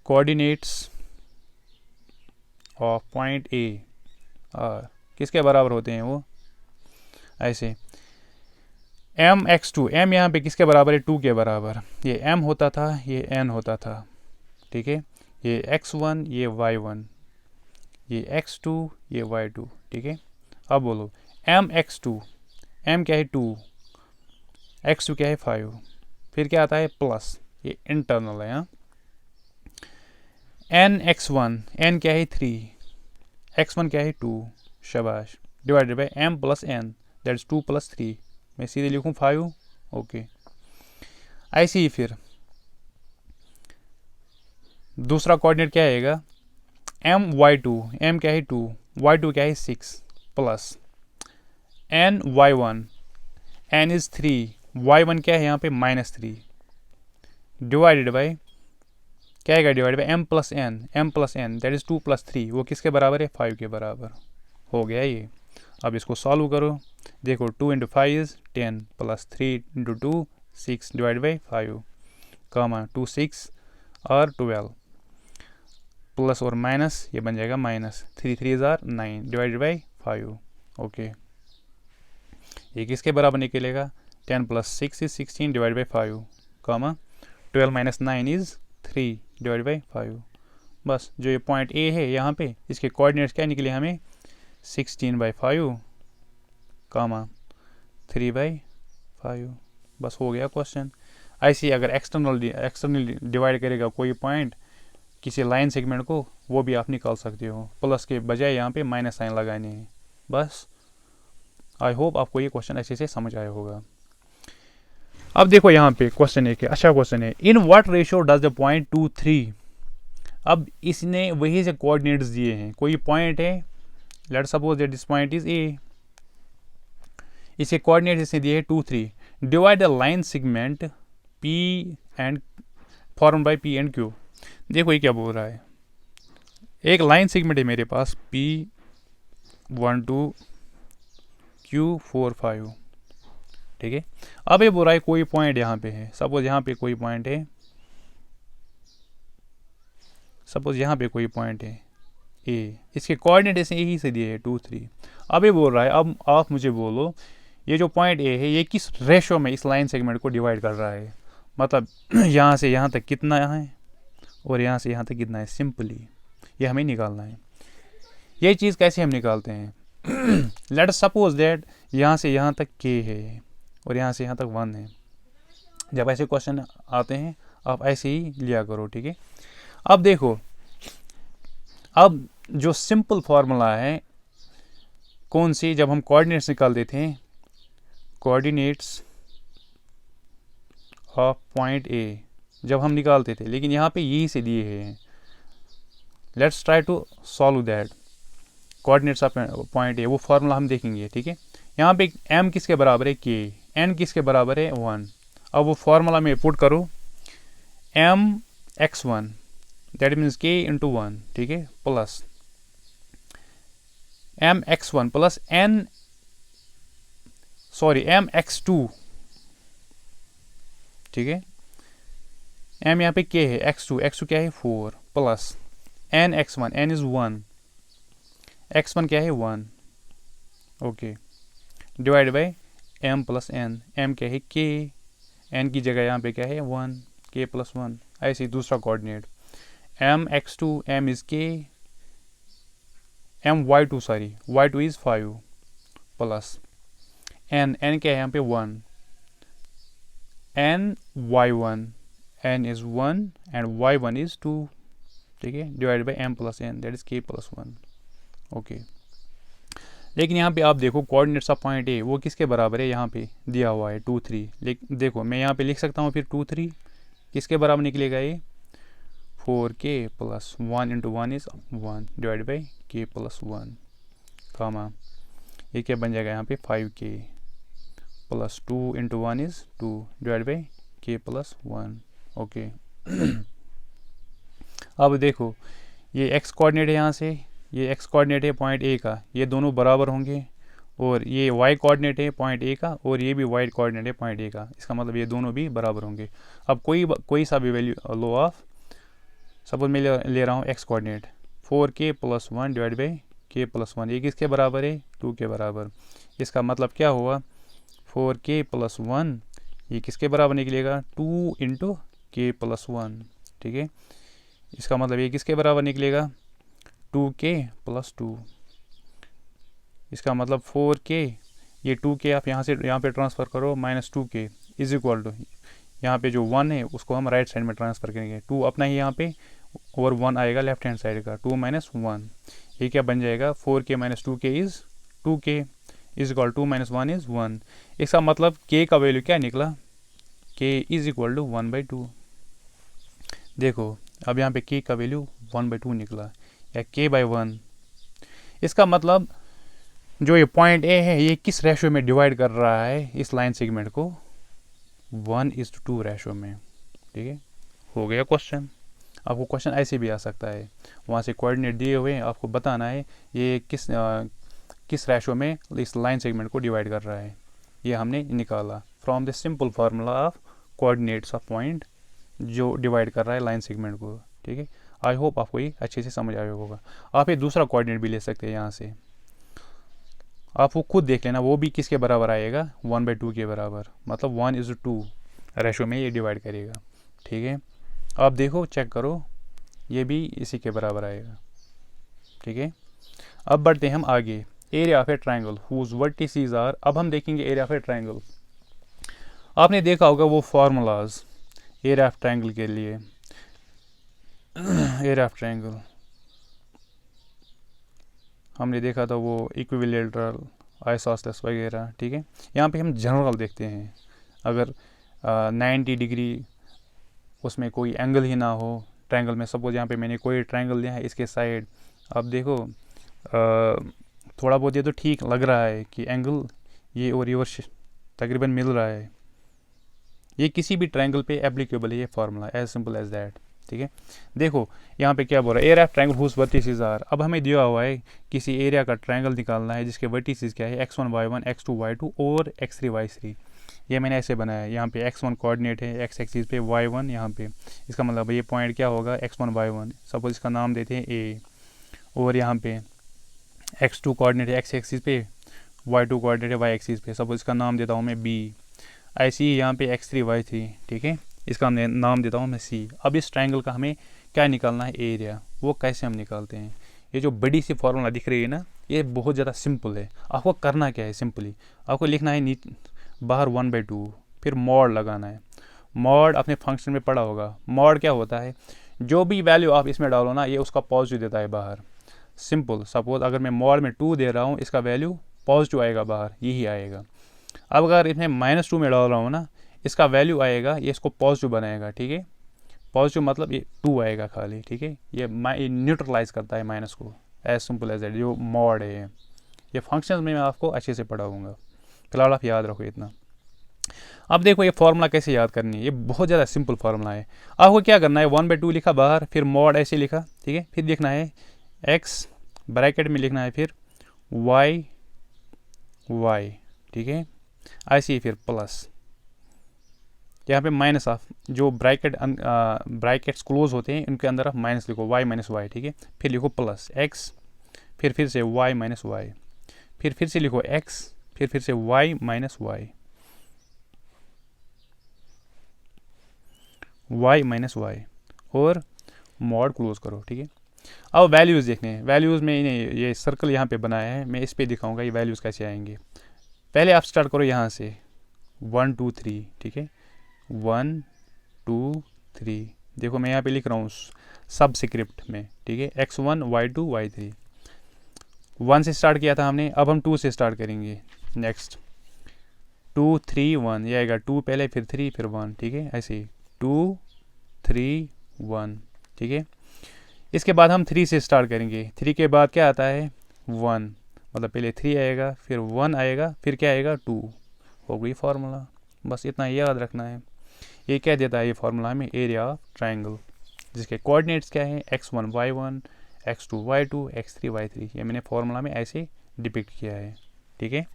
coordinates of point ए किसके बराबर होते हैं वो, ऐसे एम एक्स टू, एम यहाँ पे किसके बराबर है, 2 के बराबर, ये एम होता था, ये एन होता था, ठीक है, ये x1 ये y1, ये x2 ये y2, ठीक है। अब बोलो एम एक्स टू, एम क्या है 2, x2 क्या है 5, फिर क्या आता है प्लस, ये इंटरनल है यहाँ, एन x1, एन क्या है 3, x1 क्या है 2, शाबाश, divided by M plus N, that is 2 + 3, मैं सीधे लिखूँ 5, ओके। ऐसे ही फिर दूसरा कोऑर्डिनेट क्या आएगा, एम y2, एम क्या है 2, y2 क्या है 6 plus N y1, N is 3, y1 क्या है यहाँ पे -3, डिवाइडेड बाई क्या आएगा, divided by M plus N that is 2 + 3, वो किसके बराबर है, 5 के बराबर हो गया ये। अब इसको सॉल्व करो, देखो 2 × 5 इज 10 + 3 × 2 6 डिवाइड बाई 5, कामा 2 6 और 12 प्लस और माइनस, ये बन जाएगा -3 3 = 9 डिवाइडेड बाई 5, ओके। ये किसके बराबर निकलेगा, 10 + 6 is 16 divide by 5, comma 12 - 9 is 3 divide by 5। बस जो ये पॉइंट ए है यहाँ पे, इसके कोऑर्डिनेट्स क्या निकले हमें, 16/5 कामा 3/5, बस हो गया क्वेश्चन। ऐसे अगर एक्सटर्नल डिवाइड करेगा कोई पॉइंट किसी लाइन सेगमेंट को, वो भी आप निकाल सकते हो, प्लस के बजाय यहाँ पे माइनस साइन लगाने हैं, बस। आई होप आपको ये क्वेश्चन अच्छे से समझ आया होगा। अब देखो यहाँ पे क्वेश्चन एक है, अच्छा क्वेश्चन है, in what ratio does the point 2 3, अब इसने वही से कोऑर्डिनेट्स दिए हैं, कोई पॉइंट है, let's suppose that this point is a, इसके कोऑर्डिनेट्स इसने दिए हैं 2 3, divide the line segment P and form by P and Q. देखो ये क्या बोल रहा है, एक लाइन सेगमेंट है मेरे पास P1 2 Q4 5, ठीक है। अब ये बोल रहा है कोई पॉइंट यहाँ पे है, सपोज यहाँ पे कोई पॉइंट है, सपोज यहाँ पे कोई पॉइंट है ए, इसके कोऑर्डिनेट ऐसे यही से दिए है 2 3। अब ये बोल रहा है, अब आप मुझे बोलो ये जो पॉइंट ए है ये किस रेशो में इस लाइन सेगमेंट को डिवाइड कर रहा है, मतलब यहाँ से यहाँ तक कितना है और यहाँ से यहाँ तक कितना है, सिंपली ये हमें निकालना है। ये चीज़ कैसे हम निकालते हैं, लेट अस सपोज दैट यहाँ से यहाँ तक k है और यहाँ से यहाँ तक 1 है। जब ऐसे क्वेश्चन आते हैं आप ऐसे ही लिया करो, ठीक है। अब देखो, अब जो सिंपल फार्मूला है कौन सी, जब हम कोऑर्डिनेट्स निकाल देते हैं, कोऑर्डिनेट्स ऑफ पॉइंट ए जब हम निकालते थे, लेकिन यहाँ पे यही से दिए हैं, let's try to solve that, coordinates of point A, वो फार्मूला हम देखेंगे, ठीक है। यहाँ पे m किसके बराबर है, k, n किसके बराबर है 1। अब वो फार्मूला में पुट करो m x1 that means k × 1, ठीक है, plus m x1 plus m x2, ठीक है, m यहाँ पे k है, x2 क्या है 4 plus n x1, n is 1, x1 क्या है 1, okay, divide by m plus n, m क्या है k, n की जगह यहाँ पे क्या है 1, k + 1। ऐसे दूसरा coordinate m x2, m is k, m y2 sorry y2 is 5 plus n क्या है यहाँ पे 1, n y1, n is 1 and y1 is 2, ठीक है, divide by m plus n that is k + 1, okay. लेकिन यहाँ पे आप देखो कोऑर्डिनेट्स ऑफ पॉइंट ए वो किसके बराबर है, यहाँ पे दिया हुआ है 2 3, लेकिन देखो मैं यहाँ पे लिख सकता हूँ फिर 2 3 किसके बराबर निकलेगा, ये 4k + 1 × 1 is 1 divide by k + 1, कामा ये क्या बन जाएगा यहाँ पे 5k + 2 × 1 is 2 divide by k + 1, okay. अब देखो ये x कोऑर्डिनेट है, यहाँ से ये x कोऑर्डिनेट है पॉइंट ए का, ये दोनों बराबर होंगे, और ये y कोऑर्डिनेट है पॉइंट ए का और ये भी y कोऑर्डिनेट है पॉइंट ए का, इसका मतलब ये दोनों भी बराबर होंगे। अब कोई सा भी वैल्यू लो ऑफ, सपोज मैं ले रहा हूँ x coordinate, 4k+1 divide by k+1, ये किसके बराबर है? 2 के बराबर। इसका मतलब क्या हुआ? 4k+1 ये किसके बराबर निकलेगा? 2 × k+1, ठीक है। इसका मतलब ये किसके बराबर निकलेगा? 2k+2। इसका मतलब 4k, ये 2k आप यहाँ से यहाँ पे ट्रांसफ़र करो, -2k इज इक्वल टू, यहाँ पे जो 1 है उसको हम राइट साइड में ट्रांसफ़र करेंगे, 2 अपना ही यहाँ पे और 1 आएगा लेफ्ट हैंड साइड का, 2 - 1, ये क्या बन जाएगा? 4k - 2k is 2k is equal 2 - 1 is 1। इसका मतलब k का वैल्यू क्या निकला? k is equal to 1/2। देखो अब यहाँ पे k का वैल्यू 1/2 निकला, या k/1। इसका मतलब जो ये पॉइंट ए है ये किस रेशो में डिवाइड कर रहा है इस लाइन सेगमेंट को? 1:2 रेशो में, ठीक है। हो गया क्वेश्चन। आपको क्वेश्चन ऐसे भी आ सकता है, वहाँ से कोऑर्डिनेट दिए हुए हैं, आपको बताना है ये किस रेशो में इस लाइन सेगमेंट को डिवाइड कर रहा है। ये हमने निकाला from the simple formula of coordinates of point जो डिवाइड कर रहा है लाइन सेगमेंट को, ठीक है। आई होप आपको ये अच्छे से समझ आया होगा। आप ये दूसरा कोऑर्डिनेट भी ले सकते हैं यहाँ से, आप वो खुद देख लेना, वो भी किसके बराबर आएगा? 1/2 के बराबर, मतलब 1:2 रेशो में ये डिवाइड करेगा, ठीक है। आप देखो, चेक करो, ये भी इसी के बराबर आएगा, ठीक है। अब बढ़ते हैं हम आगे। Area of a triangle whose vertices are, अब हम देखेंगे एरिया ऑफ ए ट्रायंगल। आपने देखा होगा वो फार्मूलाज एरिया ऑफ ट्रायंगल के लिए। एरिया ऑफ ट्रायंगल हमने देखा था, वो इक्विलैटरल, आइसोसेलेस वगैरह, ठीक है। यहाँ पे हम जनरल देखते हैं, अगर 90 डिग्री उसमें कोई एंगल ही ना हो ट्रायंगल में। सपोज यहाँ पे मैंने कोई ट्रायंगल लिया है, इसके साइड अब देखो थोड़ा बहुत ये तो ठीक लग रहा है कि एंगल ये और रिवर्स तकरीबन मिल रहा है, ये किसी भी ट्रायंगल पे एप्लीकेबल है ये formula, as simple as that, ठीक है। देखो यहाँ पे क्या बोल रहा है? Area of triangle whose vertices are. अब हमें दिया हुआ है किसी एरिया का ट्रायंगल निकालना है जिसके वर्टिसेस क्या है? x1 y1 x2 y2 और x3 y3। ये मैंने ऐसे बनाया है, यहाँ पे x1 कोऑर्डिनेट है x एक्सिस पे, y1 यहाँ पे, इसका मतलब ये पॉइंट क्या होगा? x1 y1, सपोज इसका नाम देते हैं a, और यहाँ पे x2 कोऑर्डिनेट है x एक्सिस पे, y2 कोऑर्डिनेट है y एक्सिस पे, सपोज इसका नाम देता हूँ मैं b। ऐसे ही यहाँ पे x3 y3, ठीक है, इसका नाम देता हूँ मैं c। अब इस ट्रायंगल का हमें क्या निकालना है? एरिया। वो कैसे हम निकालते हैं? ये जो बड़ी सी फॉर्मूला दिख रही है ना, ये बहुत ज़्यादा सिंपल है। आपको करना क्या है? सिंपली आपको लिखना है बाहर 1/2, फिर मॉड लगाना है। मॉड अपने फंक्शन में पढ़ा होगा, मॉड क्या होता है? जो भी वैल्यू आप इसमें डालो ना, ये उसका पॉजिटिव देता है बाहर। सिंपल, सपोज अगर मैं मॉड में 2 दे रहा हूँ, इसका वैल्यू पॉजिटिव आएगा बाहर, यही आएगा। अब अगर इसमें -2 में डाल रहा हूँ ना, इसका वैल्यू आएगा, ये इसको पॉजिटिव बनाएगा, ठीक है। पॉजिटिव मतलब ये 2 आएगा खाली, ठीक है। ये न्यूट्रलाइज करता है माइनस को, एज सिंपल एज दैट। जो मॉड है ये फंक्शन में मैं आपको अच्छे से पढ़ाऊँगा, फिलहाल आप याद रखो इतना। अब देखो ये फार्मूला कैसे याद करनी है, ये बहुत ज़्यादा सिंपल फार्मूला है। आपको क्या करना है? 1/2 लिखा बाहर, फिर मॉड ऐसे लिखा, ठीक है। फिर लिखना है x, ब्रैकेट में लिखना है फिर y, ठीक है। ऐसे ही फिर प्लस, यहाँ पे माइनस ऑफ, जो ब्रैकेट्स क्लोज होते हैं उनके अंदर आप माइनस लिखो, y - y, ठीक है। फिर लिखो प्लस x, फिर से y - y, फिर से लिखो x, फिर से y - y, और मॉड क्लोज करो, ठीक है। अब वैल्यूज़ देखने हैं। वैल्यूज़ में ये सर्कल यहाँ पे बनाया है, मैं इस पर दिखाऊंगा ये वैल्यूज़ कैसे आएंगे। पहले आप स्टार्ट करो यहाँ से 1 2 3, ठीक है। 1 2 3, देखो मैं यहाँ पे लिख रहा हूँ सब स्क्रिप्ट में, ठीक है। x1 y2 y3, 1 से स्टार्ट किया था हमने, अब हम 2 से स्टार्ट करेंगे। नेक्स्ट 2 3 1, ये आएगा 2 पहले, फिर 3, फिर 1, ठीक है। ऐसे ही 2 3 1, ठीक है। इसके बाद हम 3 से स्टार्ट करेंगे। 3 के बाद क्या आता है? 1, मतलब पहले 3 आएगा, फिर 1 आएगा, फिर क्या आएगा? 2। हो गई फार्मूला, बस इतना याद रखना है। ये क्या देता है ये फार्मूला हमें? एरिया ऑफ ट्रायंगल, जिसके कोऑर्डिनेट्स क्या है? x1 y1 x2 y2 x3 y3। ये मैंने फार्मूला में ऐसे डिपिक्ट किया है, ठीक है।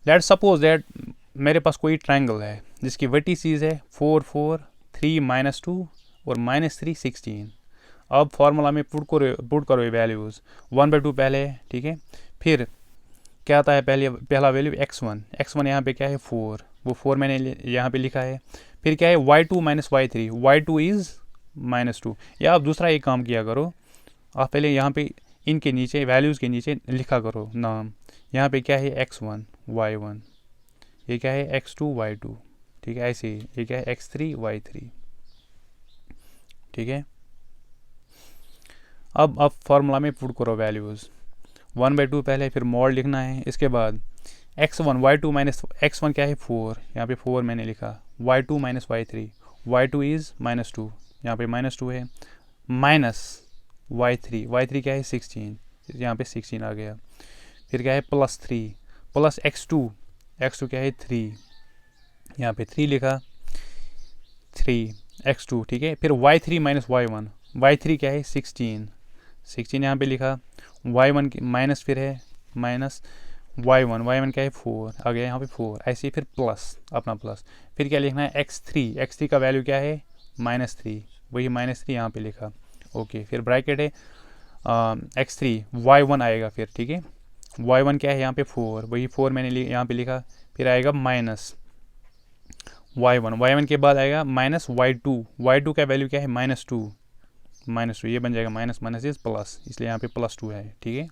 लेट्स सपोज दैट मेरे पास कोई ट्रायंगल है जिसकी वर्टिसेस है 4 4 3 -2 और -3 16। अब फार्मूला में पुट करो ये वैल्यूज़। 1/2 पहले है, ठीक है। फिर क्या आता है, पहला वैल्यू x1 यहाँ पे क्या है 4, वो 4 मैंने यहाँ पे लिखा है। फिर क्या है y2 minus y3, y2 is -2। या आप दूसरा एक काम किया करो, आप पहले यहाँ पे इनके नीचे वैल्यूज़ के नीचे लिखा करो नाम। यहाँ पे क्या है x1 y1, ये क्या है x2 y2, ठीक है। ऐसे ही ये क्या है x3 y3, ठीक है। अब फार्मूला में पुट करो वैल्यूज़। 1/2 पहले, फिर मॉड लिखना है। इसके बाद x1 y2 माइनस x1 क्या है 4, यहाँ पे 4 मैंने लिखा। y2 minus y3, y2 is -2, यहाँ पे -2 है। माइनस y3 क्या है 16, यहाँ पे 16 आ गया। फिर क्या है +3 प्लस x2 क्या है 3, यहाँ पे 3 लिखा, 3x2, ठीक है। फिर y3 माइनस y3 क्या है 16 यहाँ पे लिखा। y1 माइनस, फिर है माइनस y1 क्या है 4 आ गया यहाँ पे 4। ऐसे ही फिर प्लस, अपना प्लस। फिर क्या लिखना है x3 का वैल्यू क्या है -3, वही -3 यहाँ पे लिखा, ओके। फिर ब्रैकेट है x3 y1 आएगा फिर, ठीक है। y1 क्या है यहाँ पे 4, वही 4 मैंने यहाँ पे लिखा। फिर आएगा माइनस y1 के बाद आएगा माइनस y2 का वैल्यू क्या है -2, ये बन जाएगा माइनस इज प्लस, इसलिए यहाँ पे +2 है, ठीक है।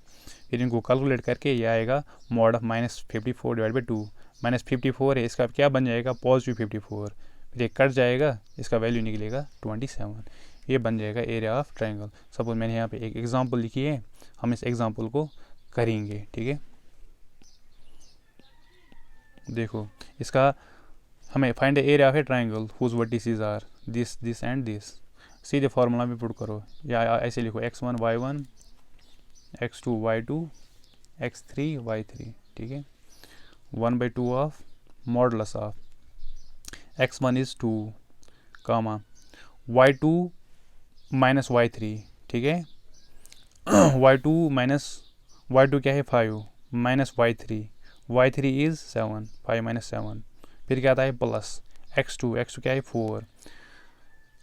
फिर इनको कैलकुलेट करके ये आएगा मॉड ऑफ -54 डिवाइड बाई 2। -54 है, इसका क्या बन जाएगा +54। फिर ये कट जाएगा, इसका वैल्यू निकलेगा 27। ये बन जाएगा एरिया ऑफ ट्रायंगल। सपोज मैंने यहाँ पे एक एग्जांपल लिखी है, हम इस एग्जांपल को करेंगे, ठीक है। देखो इसका हमें find the area of a triangle whose vertices are this and this. सीधे फार्मूला में पुट करो, या ऐसे लिखो x1 y1, x2 y2, x3 y3, ठीक है। 1/2 of modulus of x1 is 2, comma y2 minus y3, ठीक है। y2 क्या है 5 माइनस y3 इज 7, 5 माइनस 7। फिर क्या आता है प्लस x2 क्या है 4,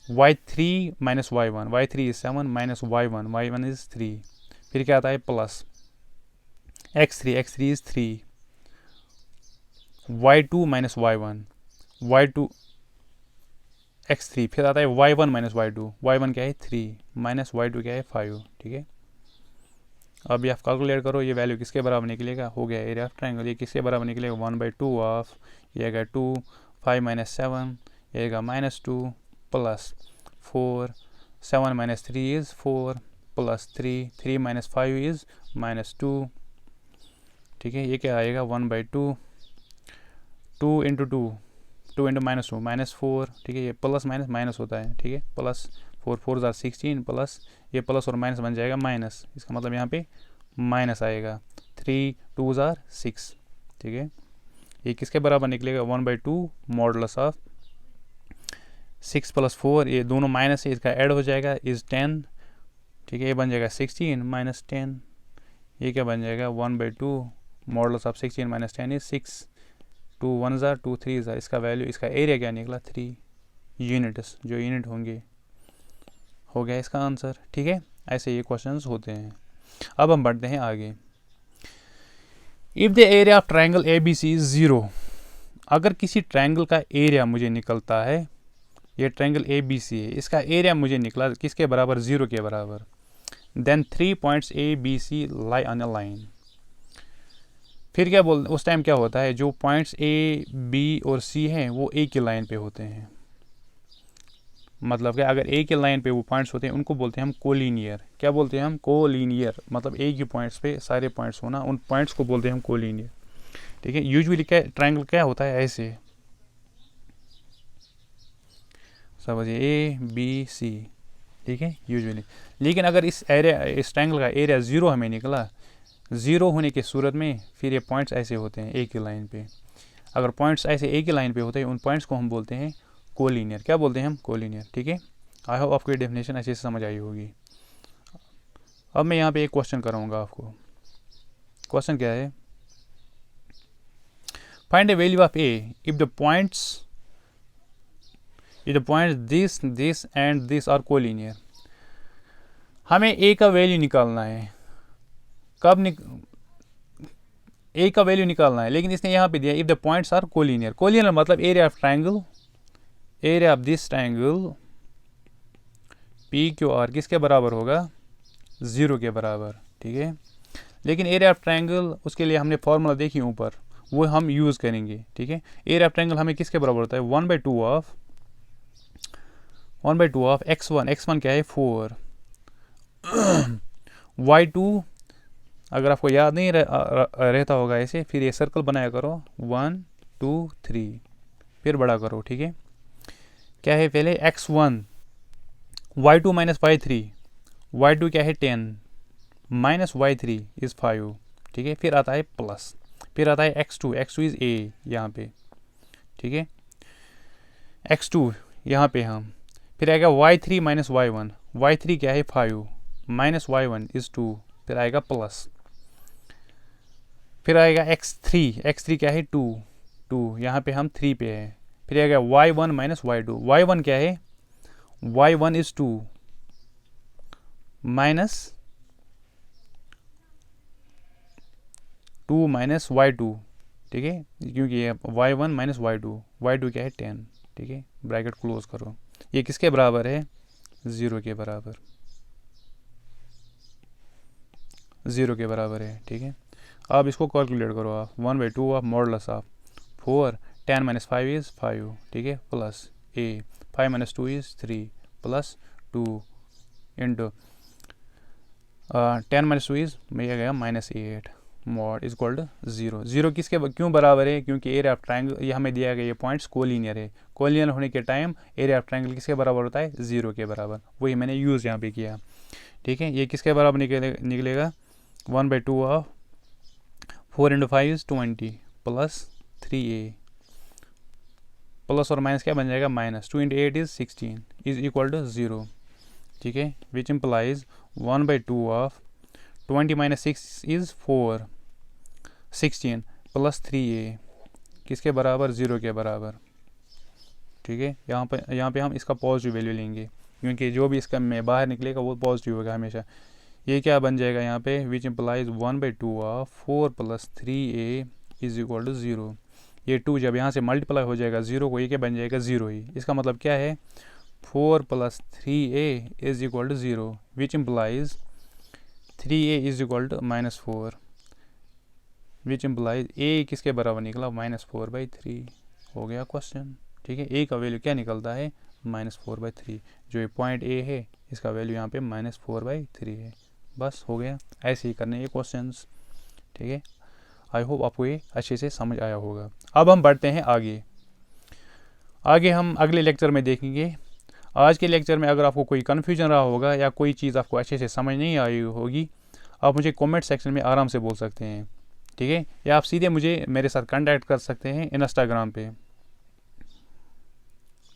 y3 minus y3 is 7 minus y1 is 3। फिर क्या आता है plus x3 is 3, y2 minus y2 x3। फिर आता है y1 माइनस y1 क्या है 3 माइनस y2 क्या है 5, ठीक है। अब ये आप कैलकुलेट करो, ये वैल्यू किसके बराबर निकलेगा, हो गया एरिया ऑफ ट्रायंगल। ये किसके बराबर निकलेगा 1/2 ऑफ, ये आएगा 2, 5 माइनस 7, ये आएगा -2 plus 4, 7 minus 3 is 4 plus 3 minus 5 is -2, ठीक है। ये क्या आएगा 1/2, 2 इंटू -2 -4, ठीक है। ये प्लस माइनस माइनस होता है, ठीक है। प्लस 4 4 ज़ार 16 प्लस ये प्लस और माइनस बन जाएगा माइनस, इसका मतलब यहाँ पे माइनस आएगा। 3 2 ज़ार 6, ठीक है। ये किसके बराबर निकलेगा 1/2 मॉडुलस ऑफ 6 प्लस 4, ये दोनों माइनस है, इसका ऐड हो जाएगा इज़ 10, ठीक है। ये बन जाएगा 16 माइनस 10, ये क्या बन जाएगा 1/2 मॉडुलस ऑफ 16 माइनस 10 इज 6, 2 1 ज़ार 2 3 ज़ार, इसका वैल्यू, इसका एरिया क्या निकला 3 यूनिट्स, जो यूनिट होंगे। हो गया इसका आंसर, ठीक है। ऐसे ये क्वेश्चंस होते हैं। अब हम बढ़ते हैं आगे। If the area of triangle ABC is 0, अगर किसी ट्रायंगल का एरिया मुझे निकलता है, ये ट्रायंगल ABC है, इसका एरिया मुझे निकला किसके बराबर 0 के बराबर, then 3 points ABC lie on a line. फिर क्या बोल, उस टाइम क्या होता है, जो पॉइंट्स A B और C हैं वो एक ही लाइन पे होते हैं। मतलब कि अगर एक ही लाइन पे वो पॉइंट्स होते हैं उनको बोलते हैं हम कोलिनियर। क्या बोलते हैं हम, कोलिनियर, मतलब एक ही पॉइंट्स पे सारे पॉइंट्स होना, उन पॉइंट्स को बोलते हैं हम कोलिनियर, ठीक है। यूजुअली क्या ट्रायंगल क्या होता है, ऐसे समझिए ABC, ठीक है यूजुअली। लेकिन अगर इस ट्रायंगल का एरिया 0 हमें निकला, 0 होने की सूरत में फिर ये पॉइंट्स ऐसे होते हैं एक ही लाइन पे। अगर पॉइंट्स ऐसे एक ही लाइन पे होते हैं, उन पॉइंट्स को हम बोलते हैं कोलिनियर। क्या बोलते हैं हम, कोलिनियर, ठीक है। आई होप आपको ये डेफिनेशन अच्छे से समझ आई होगी। अब मैं यहाँ पे एक क्वेश्चन कराऊंगा आपको। क्वेश्चन क्या है, find the value of A if the points this and this are collinear. हमें ए का वैल्यू निकालना है, कब ए का वैल्यू निकालना है, लेकिन इसने यहाँ पे दिया if the points are collinear. Collinear मतलब area of triangle, area of this triangle P Q R किसके बराबर होगा, 0 के बराबर, ठीक है। लेकिन एरिया ऑफ ट्रायंगल उसके लिए हमने फॉर्मूला देखी ऊपर, वो हम यूज़ करेंगे, ठीक है। एरिया ऑफ ट्रायंगल हमें किसके बराबर होता है, 1/2 ऑफ x1, x1 क्या है 4, y2 अगर आपको याद नहीं रहता होगा ऐसे, फिर ये सर्कल बनाया करो 1 2 3, फिर बड़ा करो, ठीक है। क्या है पहले x1, y2 minus y3, y2 क्या है 10 माइनस y3 इज़ 5, ठीक है। फिर आता है प्लस, फिर आता है x2, x2 इज़ a यहाँ पे, ठीक है, x2 यहाँ पे हम, फिर आएगा y3 माइनस y1, y3 क्या है 5 माइनस y1 इज़ 2, फिर आएगा प्लस, फिर आएगा x3, x3 क्या है 2 यहाँ पे हम 3 पे है, फिर आएगा y1 माइनस y2, y1 क्या है y1 is 2 minus 2 minus y2, ठीक है, क्योंकि ये y1 माइनस y2 क्या है 10, ठीक है, ब्रैकेट क्लोज करो। ये किसके बराबर है, 0 के बराबर, 0 के बराबर है, ठीक है। अब इसको कैलकुलेट करो आप, 1/2 of modulus of 4, 10 minus 5 is 5, ठीक है, plus a, 5 minus 2 is 3, plus 2 into 10 minus 2 is में गया minus 8 mod is equal to 0। 0 किसके क्यों बराबर है, क्योंकि एरिया ऑफ ट्रायंगल, ये हमें दिया गया ये पॉइंट्स कोलिनियर है, कोलिनियर होने के टाइम एरिया ऑफ ट्रायंगल किसके बराबर होता है, 0 के बराबर, वही मैंने यूज़ यहाँ पे किया, ठीक है। ये किसके बराबर निकलेगा 1/2 of 4 into 5 is 20 plus 3a, plus और माइनस क्या बन जाएगा minus, 2 into 8 is 16 is equal to 0, ठीक है, which implies 1/2 of 20 minus 6 is 4, 16 plus 3a किसके बराबर, 0 के बराबर, ठीक है। यहाँ पे हम इसका पॉजिटिव वैल्यू लेंगे, क्योंकि जो भी इसका में बाहर निकलेगा वो पॉजिटिव होगा हमेशा। ये क्या बन जाएगा यहाँ पे, which implies 1/2 of 4 plus 3a is equal to 0। ये 2 जब यहाँ से मल्टीप्लाई हो जाएगा 0 को, ये क्या बन जाएगा 0 ही। इसका मतलब क्या है, 4 plus 3a is equal to 0, which implies 3a is equal to -4, which implies a किसके बराबर निकला, -4/3 हो गया क्वेश्चन, ठीक है। a का वैल्यू क्या निकलता है, -4/3, जो ये पॉइंट a है इसका वैल्यू यहाँ पे -4/3 है, बस हो गया। ऐसे ही करने ये क्वेश्चंस, ठीक है। आई होप आपको ये अच्छे से समझ आया होगा। अब हम बढ़ते हैं आगे हम अगले लेक्चर में देखेंगे। आज के लेक्चर में अगर आपको कोई कन्फ्यूजन रहा होगा या कोई चीज़ आपको अच्छे से समझ नहीं आई होगी, आप मुझे कमेंट सेक्शन में आराम से बोल सकते हैं, ठीक है, या आप सीधे मुझे मेरे साथ कांटेक्ट कर सकते हैं इंस्टाग्राम पे।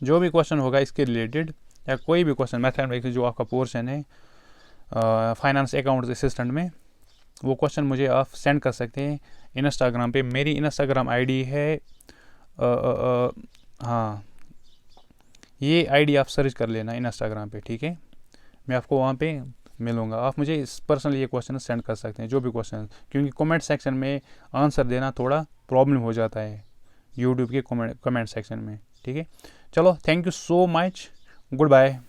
जो भी क्वेश्चन होगा इसके रिलेटेड या कोई भी क्वेश्चन मैथमेटिक्स जो आपका पोर्शन है फाइनेंस अकाउंट्स असिस्टेंट में, वो क्वेश्चन मुझे आप सेंड कर सकते हैं इंस्टाग्राम पे। मेरी इंस्टाग्राम आईडी है हाँ, ये आईडी आप सर्च कर लेना इंस्टाग्राम पे, ठीक है, मैं आपको वहाँ पे मिलूँगा। आप मुझे पर्सनली ये क्वेश्चन सेंड कर सकते हैं, जो भी क्वेश्चन, क्योंकि कमेंट सेक्शन में आंसर देना थोड़ा प्रॉब्लम हो जाता है यूट्यूब के कमेंट सेक्शन में, ठीक है। चलो, thank you so much, good bye.